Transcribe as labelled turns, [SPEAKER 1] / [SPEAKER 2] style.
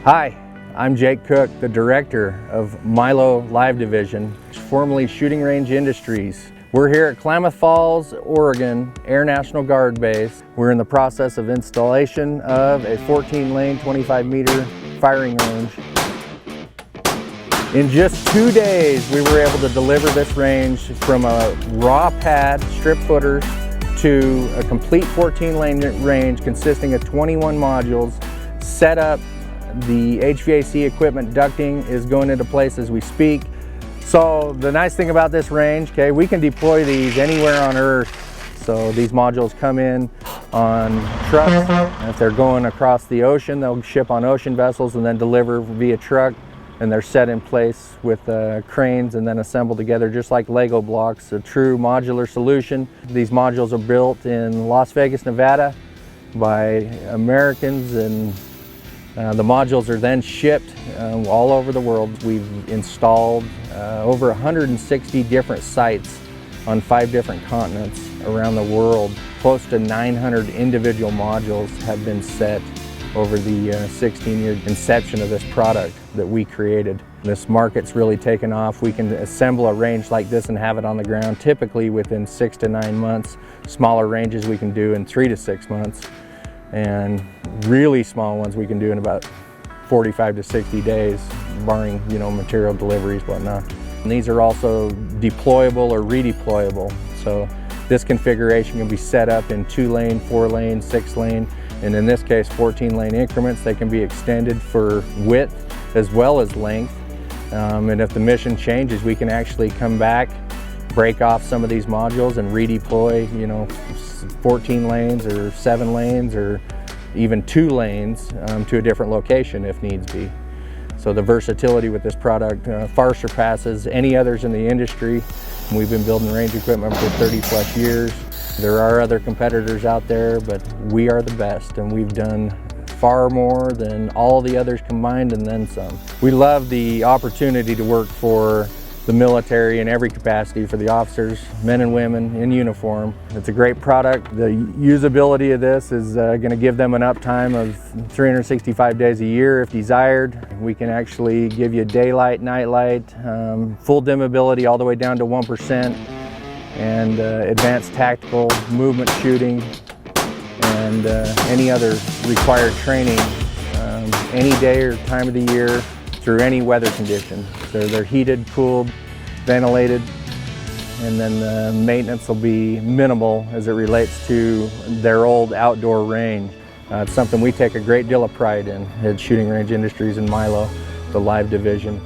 [SPEAKER 1] Hi, I'm Jake Cook, the director of MILO Live Division, formerly Shooting Range Industries. We're here at Klamath Falls, Oregon, Air National Guard Base. We're in the process of installation of a 14-lane, 25-meter firing range. In just 2 days, we were able to deliver this range from a raw pad, strip footers, to a complete 14-lane range consisting of 21 modules set up. The HVAC equipment ducting is going into place as we speak. So the nice thing about this range, we can deploy these anywhere on Earth. So these modules come in on trucks. If they're going across the ocean, they'll ship on ocean vessels and then deliver via truck. And they're set in place with cranes and then assembled together just like Lego blocks, a true modular solution. These modules are built in Las Vegas, Nevada by Americans, and the modules are then shipped all over the world. We've installed over 160 different sites on 5 different continents around the world. Close to 900 individual modules have been set over the 16-year inception of this product that we created. This market's really taken off. We can assemble a range like this and have it on the ground typically within 6 to 9 months. Smaller ranges we can do in 3 to 6 months. And really small ones we can do in about 45 to 60 days, barring material deliveries, whatnot. And these are also deployable or redeployable. So this configuration can be set up in 2-lane, 4-lane, 6-lane, and in this case 14-lane increments. They can be extended for width as well as length. And if the mission changes, we can actually come back, break off some of these modules and redeploy 14 lanes or 7 lanes or even 2 lanes to a different location if needs be. So the versatility with this product far surpasses any others in the industry. We've been building range equipment for 30+ years. There are other competitors out there, but we are the best, and we've done far more than all the others combined and then some. We love the opportunity to work for the military in every capacity, for the officers, men and women in uniform. It's a great product. The usability of this is going to give them an uptime of 365 days a year if desired. We can actually give you daylight, nightlight, full dimmability all the way down to 1%, and advanced tactical movement shooting, and any other required training any day or time of the year through any weather condition. So they're heated, cooled, ventilated, and then the maintenance will be minimal as it relates to their old outdoor range. It's something we take a great deal of pride in at Shooting Range Industries and MILO, the Live Division.